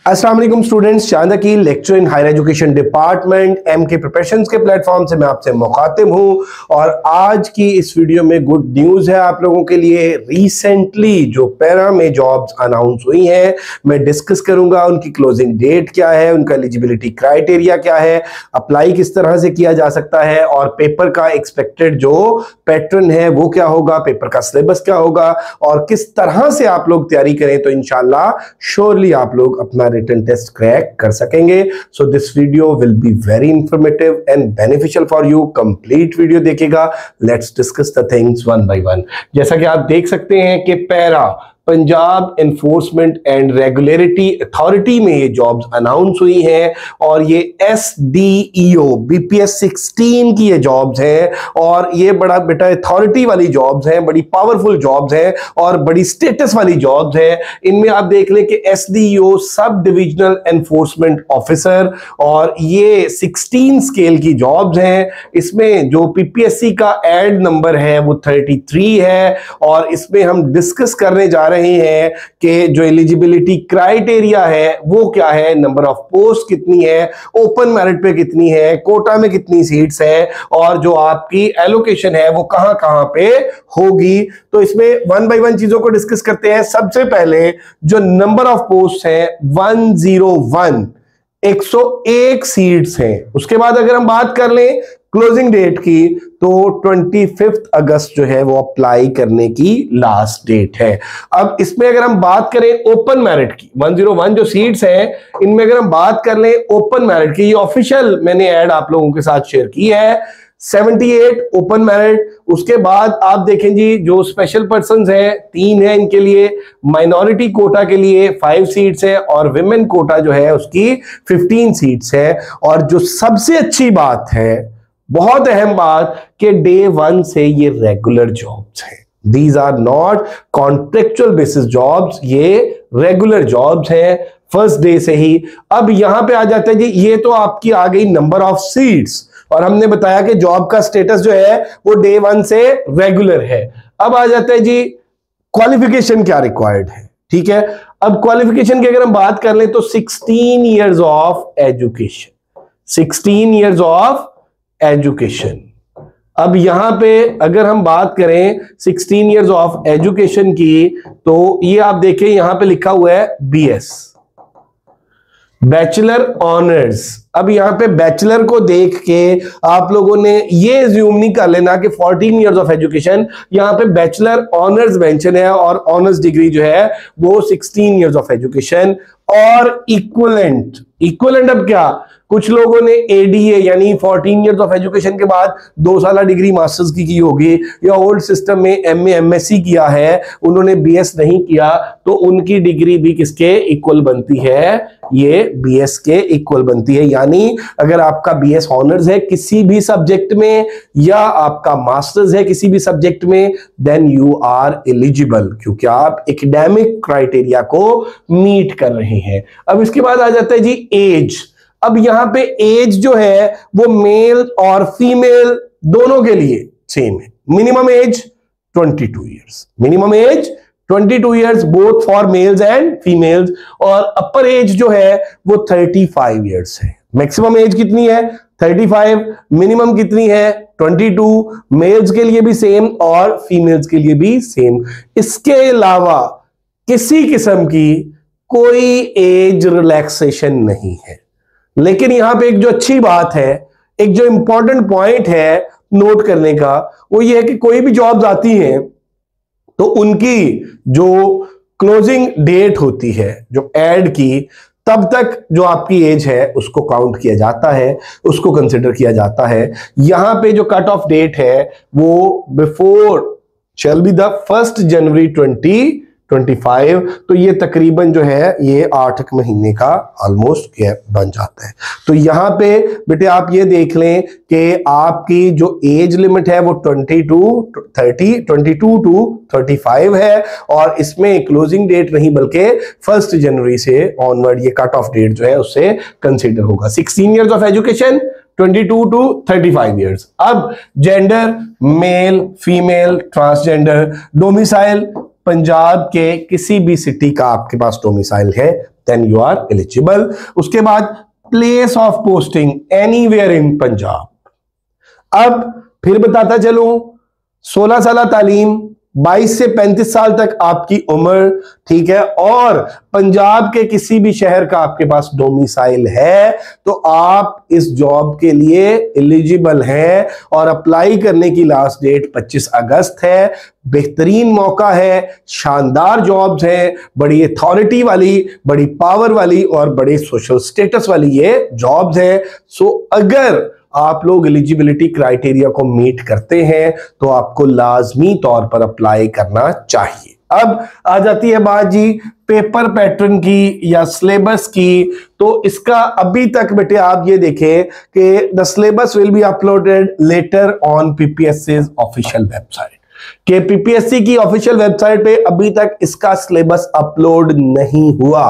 अस्सलाम वालेकुम स्टूडेंट्स, चांदा की lecture in higher education department MK preparations के प्लेटफॉर्म से मैं आपसे मुखातिब हूं और आज की इस वीडियो में गुड न्यूज़ है आप लोगों के लिए। रिसेंटली जो पैरा में जॉब्स अनाउंस हुई हैं मैं डिस्कस करूंगा, उनकी क्लोजिंग डेट क्या है, उनका एलिजिबिलिटी क्राइटेरिया क्या है, अप्लाई किस तरह से किया जा सकता है और पेपर का एक्सपेक्टेड जो पैटर्न है वो क्या होगा, पेपर का सिलेबस क्या होगा और किस तरह से आप लोग तैयारी करें तो इंशाल्लाह श्योरली आप लोग अपना रिटन टेस्ट क्रैक कर सकेंगे। So this video will be very informative and beneficial for you. Complete video देखिएगा। Let's discuss the things one by one. जैसा कि आप देख सकते हैं कि PERA Punjab enforcement and regulatory authority में ये जॉब्स अनाउंस हुई हैं और ये SDEO BPS 16 की ये जॉब्स हैं और ये बड़ा बेटा अथॉरिटी वाली जॉब्स हैं, बड़ी पावरफुल जॉब्स हैं और बड़ी स्टेटस वाली जॉब्स हैं। इनमें आप देख लें कि SDEO sub divisional enforcement officer और ये 16 स्केल की जॉब्स हैं। इसमें जो PPSC का एड नंबर है वो 33 है और इसमें हम डिस्कस करने जा रहे हैं कि जो एलिजिबिलिटी क्राइटेरिया है वो क्या है, नंबर ऑफ पोस्ट कितनी है, ओपन मेरिट पे कितनी है, कोटा में कितनी सीट्स है और जो आपकी एलोकेशन है वो कहां कहां पे होगी। तो इसमें वन बाय वन चीजों को डिस्कस करते हैं। सबसे पहले जो नंबर ऑफ पोस्ट है 101 101 सीट्स हैं। उसके बाद अगर हम बात कर लें क्लोजिंग डेट की तो 25 अगस्त जो है वो अप्लाई करने की लास्ट डेट है। अब इसमें अगर हम बात करें ओपन मेरिट की, 101 जो सीट्स हैं इनमें अगर हम बात कर लें ओपन मेरिट की, ये ऑफिशियल मैंने ऐड आप लोगों के साथ शेयर की है, 78 ओपन मेरिट। उसके बाद आप देखें जी जो स्पेशल पर्संस हैं 3 है इनके लिए, माइनॉरिटी कोटा के लिए 5 सीट्स है और विमेन कोटा जो है उसकी 15 सीट्स है। और जो सबसे अच्छी बात है, बहुत अहम बात, कि डे 1 से ये रेगुलर जॉब्स हैं। These are not contractual basis jobs, ये रेगुलर जॉब्स हैं फर्स्ट डे से ही। अब यहां पे आ जाता है जी, ये तो आपकी आ गई नंबर ऑफ सीट्स और हमने बताया कि जॉब का स्टेटस जो है वो डे 1 से रेगुलर है। अब आ जाता है जी क्वालिफिकेशन क्या रिक्वायर्ड है। ठीक है, अब क्वालिफिकेशन की अगर हम बात कर लें तो 16 years of education, 16 years of education. अब यहां पे अगर हम बात करें 16 इयर्स ऑफ एजुकेशन की तो ये आप देखें यहां पे लिखा हुआ है BS बैचलर ऑनर्स। अब यहां पे बैचलर को देख के आप लोगों ने ये ज्यूम नहीं कर लेना कि 14 इयर्स ऑफ एजुकेशन, यहां पे बैचलर ऑनर्स मेंशन है और ऑनर्स डिग्री जो है वो 16 इयर्स ऑफ एजुकेशन और इक्विवेलेंट। इक्विवेलेंट अब क्या, कुछ लोगों ने ADA यानी 14 इयर्स ऑफ एजुकेशन के बाद 2 साल डिग्री मास्टर्स की होगी या ओल्ड सिस्टम में MA MSc किया है, उन्होंने BS नहीं किया तो उनकी डिग्री भी किसके इक्वल बनती है, ये BS के इक्वल बनती है। यानी अगर आपका BS ऑनर्स है किसी भी सब्जेक्ट में या आपका मास्टर्स है किसी भी सब्जेक्ट में, देन यू आर एलिजिबल, क्योंकि आप एकेडमिक क्राइटेरिया को मीट कर रहे हैं। अब इसके बाद आ जाता है जी एज। अब यहां पे एज जो है वो मेल और फीमेल दोनों के लिए सेम है। Minimum age 22 years, minimum age 22 years both for mails and females और अपर एज जो है वो 35 इयर्स है। मैक्सिमम एज कितनी है 35, मिनिमम कितनी है 22, मेल्स के लिए भी सेम और फीमेल्स के लिए भी सेम। इसके अलावा किसी किस्म की कोई एज रिलैक्सेशन नहीं है। लेकिन यहां पे एक जो अच्छी बात है, एक जो इंपॉर्टेंट पॉइंट है नोट करने का, वो ये है कि कोई भी जॉब्स आती हैं तो उनकी जो क्लोजिंग डेट होती है जो ऐड की, तब तक जो आपकी एज है उसको काउंट किया जाता है, उसको कंसिडर किया जाता है। यहां पे जो कट ऑफ डेट है वो बिफोर शैल बी द 1 जनवरी 2025। तो ये तकरीबन जो है ये 8 महीने का ऑलमोस्ट गैप बन जाता है। तो यहां पे बेटे आप ये देख लें कि आपकी जो एज लिमिट है वो 22 टू 35 है और इसमें क्लोजिंग डेट नहीं बल्कि 1 जनवरी से ऑनवर्ड ये कट ऑफ डेट जो है उससे कंसिडर होगा। 16 years of education, 22 to 35 years. अब gender male female transgender, domicile Punjab के किसी भी सिटी का आपके पास डोमिसाइल है देन यू आर एलिजिबल। उसके बाद place of posting anywhere in Punjab. अब फिर बताता चलूं, 16 साल तालीम, 22 से 35 साल तक आपकी उम्र, ठीक है, और पंजाब के किसी भी शहर का आपके पास डोमिसाइल है तो आप इस जॉब के लिए एलिजिबल हैं। और अप्लाई करने की लास्ट डेट 25 अगस्त है। बेहतरीन मौका है, शानदार जॉब्स हैं, बड़ी अथॉरिटी वाली, बड़ी पावर वाली और बड़े सोशल स्टेटस वाली ये जॉब्स हैं। सो अगर आप लोग एलिजिबिलिटी क्राइटेरिया को मीट करते हैं तो आपको लाजमी तौर पर अप्लाई करना चाहिए। अब आ जाती है बात जी पेपर पैटर्न की या सिलेबस की। तो इसका अभी तक बेटे आप ये देखें कि the syllabus will be uploaded later on PPSC's official website. कि पीपीएससी की ऑफिशियल वेबसाइट पे अभी तक इसका सिलेबस अपलोड नहीं हुआ।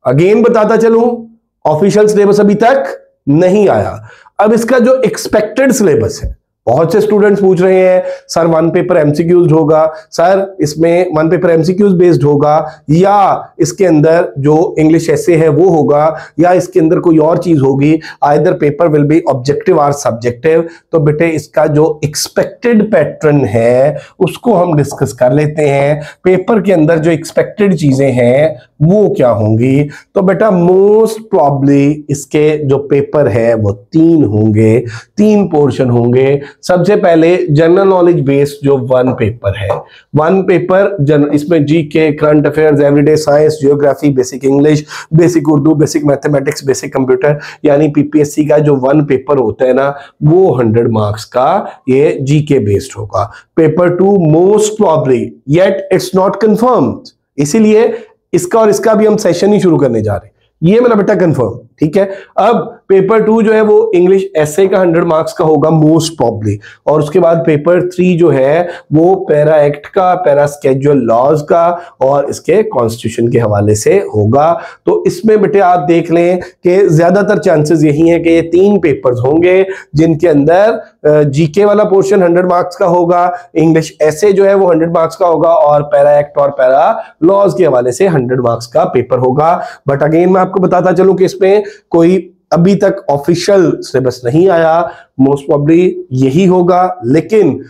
अगेन बताता चलूं, ऑफिशियल सिलेबस अभी तक नहीं आया। अब इसका जो एक्सपेक्टेड सिलेबस है, बहुत से स्टूडेंट्स पूछ रहे हैं सर वन पेपर एमसीक्यूज होगा, सर इसमें वन पेपर एमसीक्यूज बेस्ड होगा या इसके अंदर जो इंग्लिश एसे है वो होगा या इसके अंदर कोई और चीज होगी, either paper will be objective और सब्जेक्टिव। तो बेटे इसका जो एक्सपेक्टेड पैटर्न है उसको हम डिस्कस कर लेते हैं। पेपर के अंदर जो एक्सपेक्टेड चीजें हैं वो क्या होंगी। तो बेटा मोस्ट प्रॉब्ली इसके जो पेपर है वो 3 होंगे, 3 पोर्शन होंगे। सबसे पहले जनरल नॉलेज बेस्ड जो वन पेपर है, वन पेपर इसमें GK, current affairs, everyday science, geography, basic English, basic Urdu, basic mathematics, basic computer, यानी पीपीएससी का जो वन पेपर होता है ना वो 100 मार्क्स का ये जीके बेस्ड होगा। Paper 2 most probably, yet it's not confirmed, इसीलिए इसका और इसका भी हम सेशन ही शुरू करने जा रहे हैं, ये मेरा बेटा कंफर्म, ठीक है। अब पेपर 2 जो है वो इंग्लिश एसे का 100 मार्क्स का होगा मोस्ट प्रॉब्ली, और उसके बाद पेपर 3 जो है वो पैरा एक्ट का, पैरा स्केड्यूल लॉज का और इसके कॉन्स्टिट्यूशन के हवाले से होगा। तो इसमें बेटे आप देख लें कि ज्यादातर चांसेस यही हैं कि ये 3 पेपर्स होंगे जिनके अंदर जीके वाला पोर्शन 100 मार्क्स का होगा, इंग्लिश एसे जो है वो 100 मार्क्स का होगा और पैरा एक्ट और पैरा लॉज के हवाले से 100 मार्क्स का पेपर होगा। बट अगेन मैं आपको बताता चलूं कि इसमें कोई अभी तक ऑफिशियल सिलेबस नहीं आया, मोस्ट प्रॉब्ली यही होगा, लेकिन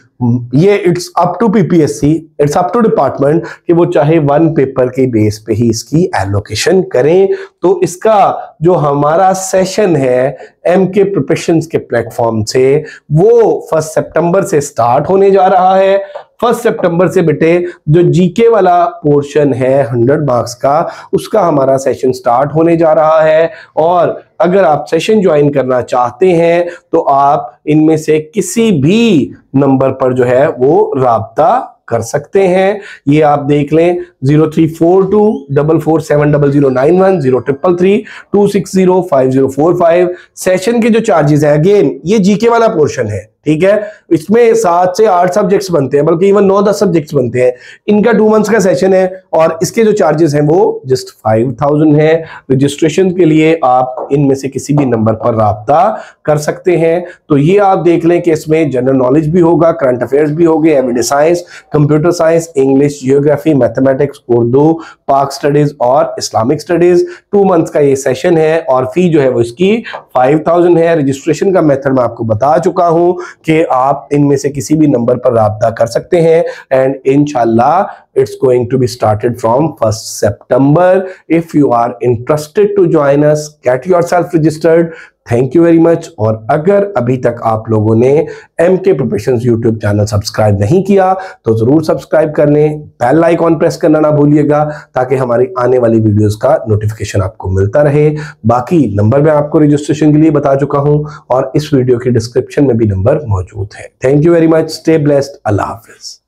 ये it's up to PPSC, it's up to department कि वो चाहे वन पेपर के बेस पे ही इसकी एलोकेशन करें। तो इसका जो हमारा सेशन है एमके प्रिपरेशंस के प्लेटफॉर्म से वो 1 सितंबर से स्टार्ट होने जा रहा है। 1 सितंबर से बेटे जो जीके वाला पोर्शन है 100 मार्क्स का, उसका हमारा सेशन स्टार्ट होने जा रहा है। और अगर आप सेशन ज्वाइन करना चाहते हैं तो आप इनमें से किसी भी नंबर पर जो है वो राब्ता कर सकते हैं। ये आप देख लें 0342447091, 0333260545। सेशन के जो चार्जेस है, अगेन ये जीके वाला पोर्शन है, ठीक है, इसमें 7 से 8 सब्जेक्ट्स बनते हैं, बल्कि इवन 9-10 सब्जेक्ट्स बनते हैं। इनका 2 मंथ्स का सेशन है और इसके जो चार्जेस हैं वो जस्ट 5000 है। रजिस्ट्रेशन के लिए आप इनमें से किसी भी नंबर पर राब्ता कर सकते हैं। तो ये आप देख लें कि इसमें जनरल नॉलेज भी होगा, करंट अफेयर्स भी होंगे, everyday science, computer science, English, geography, mathematics, Urdu, पाक स्टडीज और इस्लामिक स्टडीज। 2 मंथ्स का ये सेशन है और फी जो है वो इसकी 5000 है। रजिस्ट्रेशन का मेथड मैं आपको बता चुका हूं कि आप इनमें से किसी भी नंबर पर राब्ता कर सकते हैं एंड इंशाल्लाह it's going to be started from 1 September. If you are interested to join us, get yourself registered. Thank you very much. और अगर अभी तक आप लोगों ने MK preparations YouTube channel subscribe नहीं किया तो जरूर सब्सक्राइब कर लें, बेल आइकॉन प्रेस करना ना भूलिएगा ताकि हमारी आने वाली वीडियोस का नोटिफिकेशन आपको मिलता रहे। बाकी नंबर मैं आपको रजिस्ट्रेशन के लिए बता चुका हूं और इस वीडियो के डिस्क्रिप्शन में भी नंबर मौजूद है। Thank you very much, stay blessed, Allah Hafiz.